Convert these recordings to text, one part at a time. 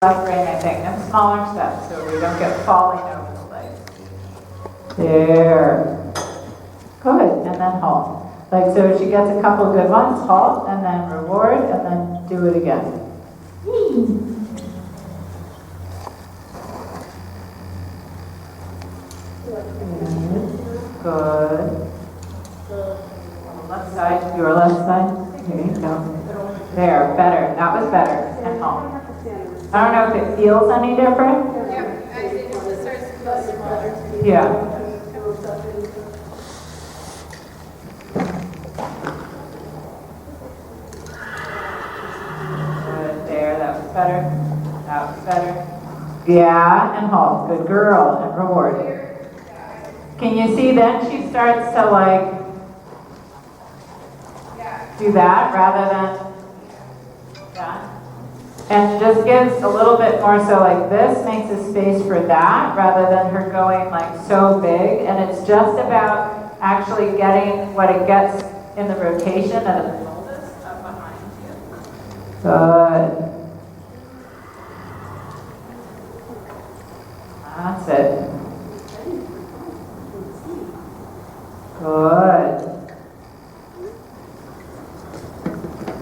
left brain, I think, and smaller steps so we don't get falling over the legs. There. Good, and then halt. Like, so she gets a couple good ones, halt, and then reward, and then do it again. Good. Left side, your left side. Here you go. There, better. That was better. And halt. I don't know if it feels any different. Yeah, I think it starts to feel smaller. Yeah. Good, there, that was better. That was better. Yeah, and halt. Good girl, and reward. Can you see then she starts to like do that rather than that? And just gives a little bit more, so like this makes a space for that rather than her going like so big. And it's just about actually getting what it gets in the rotation of the pelvis up behind you. Good. That's it. Good.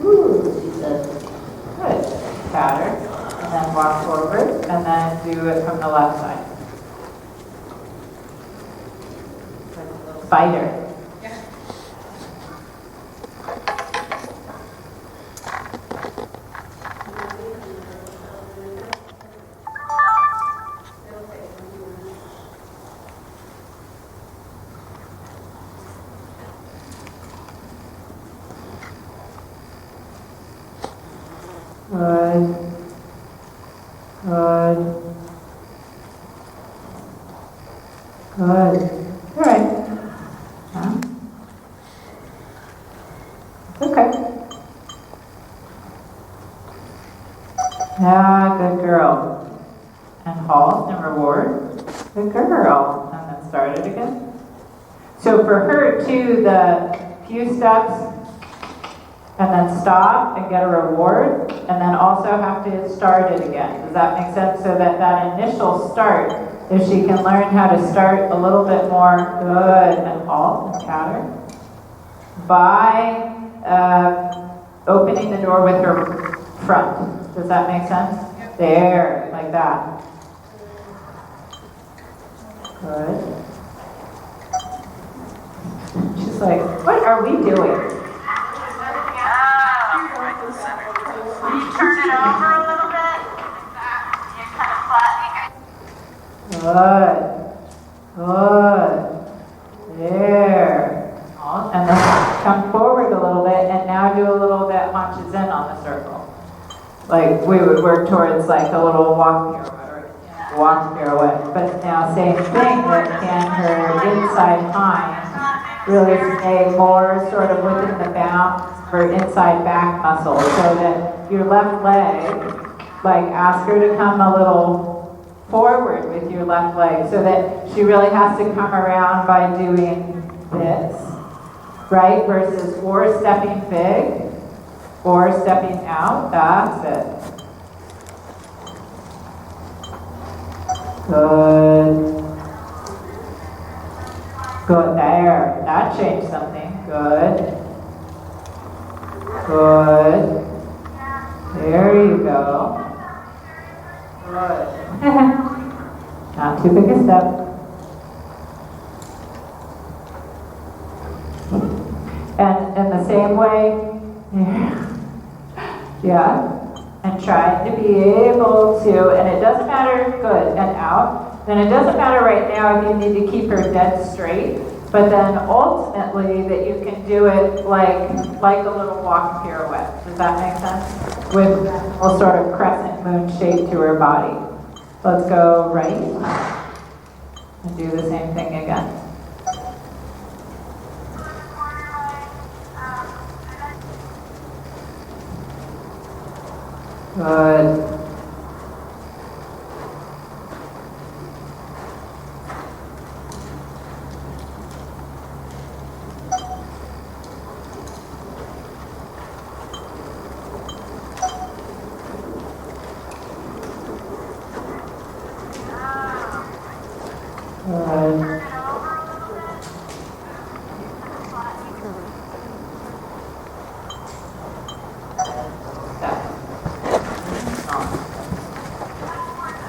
Ooh, she said. Good. Pattern, and then walk forward, and then do it from the left side. Like a little spider. Yeah. Good. Good. Good. All right. Huh? Okay. Yeah, good girl. And halt and reward. Good girl. And then start it again. So for her too, the few steps and then stop and get a reward, and then also have to start it again. Does that make sense? So that that initial start, if she can learn how to start a little bit more, good, and halt and chatter, by opening the door with her front. Does that make sense? Yep. There, like that. Good. She's like, what are we doing? Will you turn it over a little bit? You're kind of flat. Good. Good. There. And then come forward a little bit and now do a little bit haunches in on the circle. Like we would work towards like a little walk pirouette or walk pirouette. But now same thing, that can her inside hind really stay more sort of within the bounds for inside back muscle, so that your left leg, like ask her to come a little forward with your left leg, so that she really has to come around by doing this, right? Versus or stepping big or stepping out. That's it. Good. Good, there. That changed something. Good. Good. There you go. Good. Not too big a step. And in the same way, yeah, and trying to be able to, and it doesn't matter, good, and out. Then it doesn't matter right now if you need to keep her dead straight, but then ultimately that you can do it like a little walk pirouette. Does that make sense? With a sort of crescent moon shape to her body. Let's go right and do the same thing again. Good.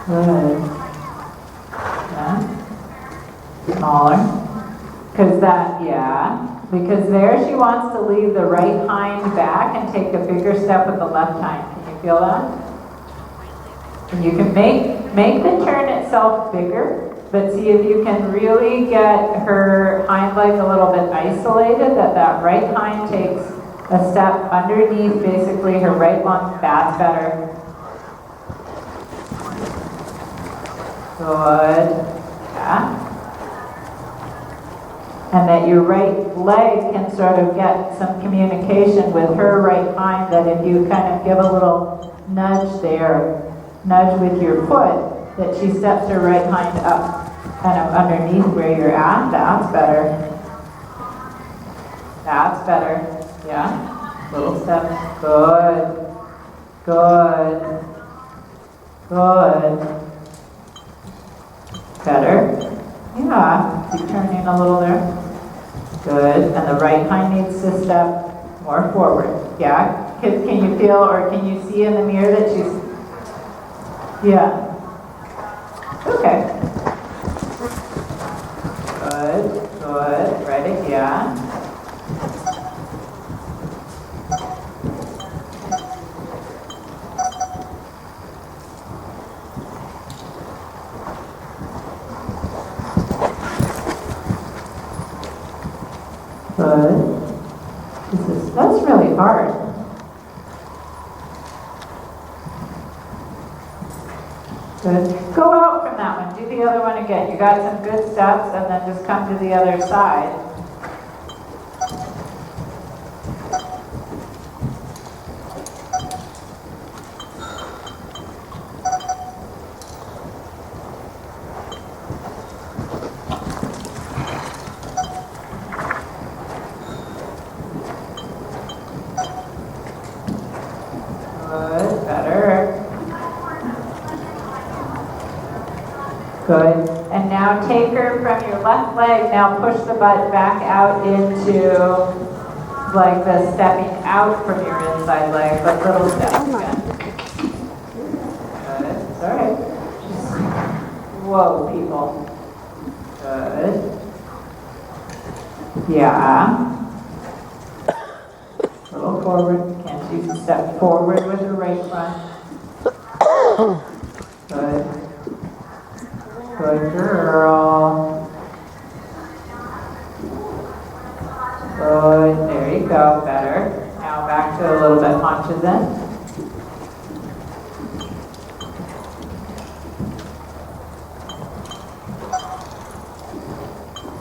Good. Yeah. Smaller. Because because there she wants to leave the right hind back and take a bigger step with the left hind. Can you feel that? And you can make the turn itself bigger, but see if you can really get her hind leg a little bit isolated, that right hind takes a step underneath basically her right lung. That's better. Good. Yeah. And that your right leg can sort of get some communication with her right hind, that if you kind of give a little nudge there, nudge with your foot, that she steps her right hind up, kind of underneath where you're at. That's better. That's better. Yeah. Little steps. Good. Good. Good. Better. Yeah. Keep turning a little there. Good. And the right hind needs to step more forward. Yeah. Can you feel or can you see in the mirror that she's... Yeah. Okay. Good. Good. Ready? Yeah. Good. That's really hard. Good. Go out from that one. Do the other one again. You got some good steps, and then just come to the other side. Good. Better. Good. And now take her from your left leg. Now push the butt back out into like the stepping out from your inside leg, but little steps again. Good. It's all right. Whoa, people. Good. Yeah. A little forward. Can't you step forward with your right front? Good. Good girl. Good. There you go. Better. Now back to a little bit haunches in.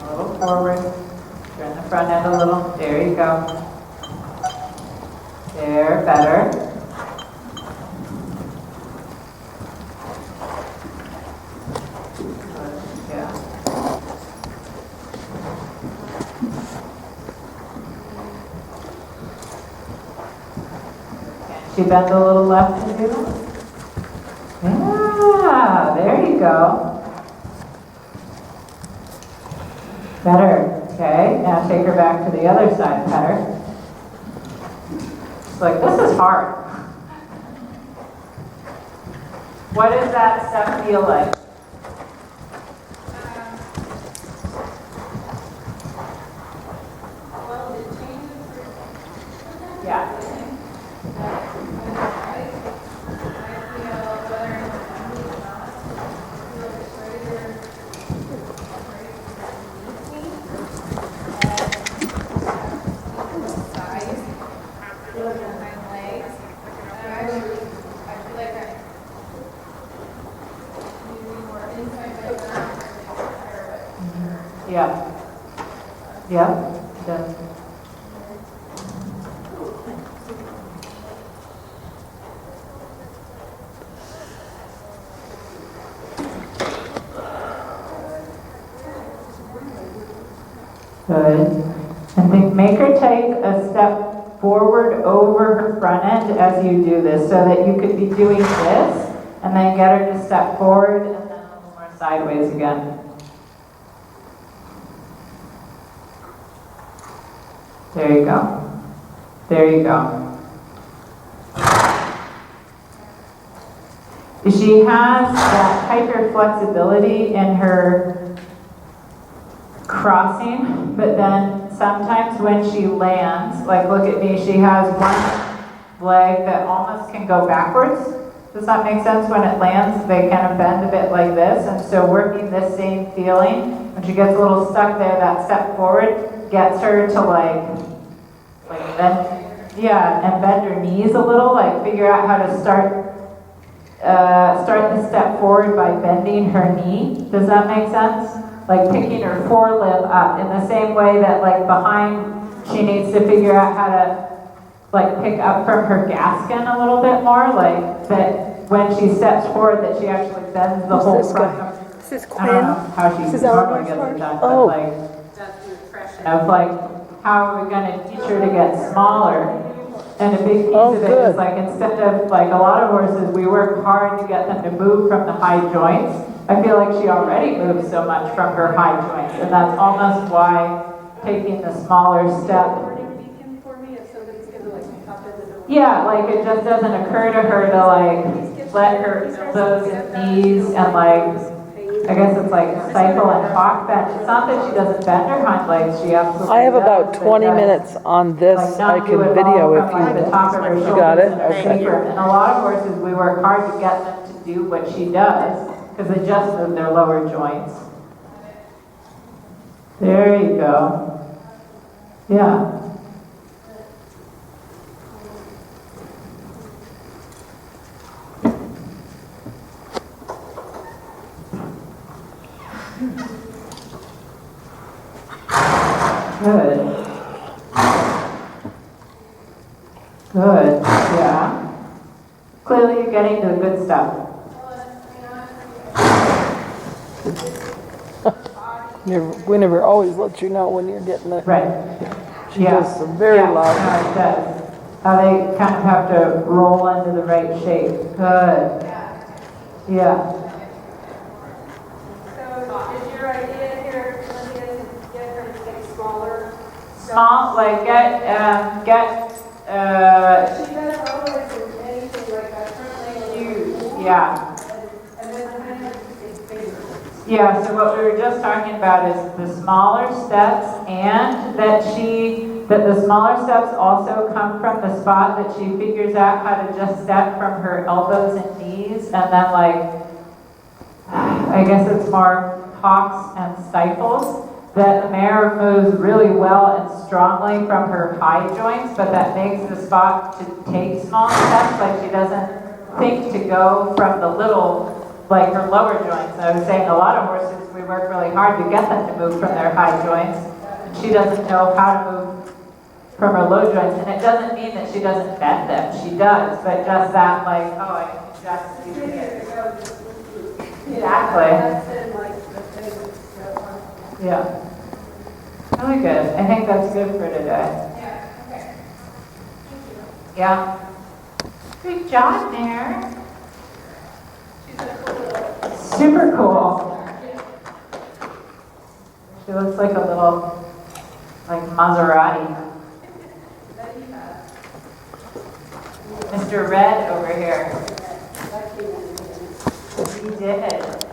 A little forward. Turn the front end a little. There you go. There. Better. She bend a little left to do that? Yeah, there you go. Better. Okay, now take her back to the other side. Better. It's like, this is hard. What does that stuff feel like? Yeah. Yeah. Yeah. Done. Good. And then make her take a step forward over her front end as you do this, so that you could be doing this, and then get her to step forward and then a little more sideways again. There you go. There you go. she has that hyper flexibility in her crossing, but then sometimes when she lands, like look at me, she has one leg that almost can go backwards. Does that make sense? When it lands, they kind of bend a bit like this, and so working this same feeling, when she gets a little stuck there, that step forward gets her to like bend, yeah, and bend her knees a little, like figure out how to start the step forward by bending her knee. Does that make sense? Like picking her forelimb up in the same way that like behind she needs to figure out how to like pick up from her gaskin a little bit more, like that when she steps forward that she actually bends the whole front of, This is I don't know Quinn. how she This is normally Eleanor's gets it part? done, Oh. but like of like how are we going to teach her to get smaller? And a big piece of it is like instead of like a lot of horses, we work hard to get them to move from the high joints. I feel like she already moves so much from her high joints, and that's almost why taking the smaller step. Yeah, like it just doesn't occur to her to like let her elbows and knees and like, I guess it's like cycle and hawk bend. It's not that she doesn't bend her hind legs, she absolutely I have does, about but 20 just, minutes on this. like, I not can do it video all if from, like, the top of her you shoulders got it. and her Okay. taper. And a lot of horses, we work hard to get them to do what she does because they just move their lower joints. There you go. Yeah. Good. Good, yeah. Clearly you're getting to the good stuff. Guinevere always lets you know when you're getting it. Right. She does some very loud. No, it does. How they kind of have to roll into the right shape. Good. Yeah. So is your idea here, Olivia, to get her to get smaller? Small, like She doesn't always do anything like that, currently. huge, yeah. And then kind of it's bigger. Yeah, so what we were just talking about is the smaller steps, and that the smaller steps also come from the spot that she figures out how to just step from her elbows and knees, and then like, I guess it's more hawks and stifles, that the mare moves really well and strongly from her high joints, but that makes the spot to take small steps, like she doesn't think to go from the little, like her lower joints. And I was saying a lot of horses, we work really hard to get them to move from their high joints, and she doesn't know how to move from her low joints, and it doesn't mean that she doesn't bend them, she does, but just that like, oh, I can just do it. Exactly. Yeah. Really good. I think that's good for today. Yeah, okay. Yeah. Good job, Mare. She's a cool little. Super cool. She looks like a little, like Maserati. Mr. Red over here. He did.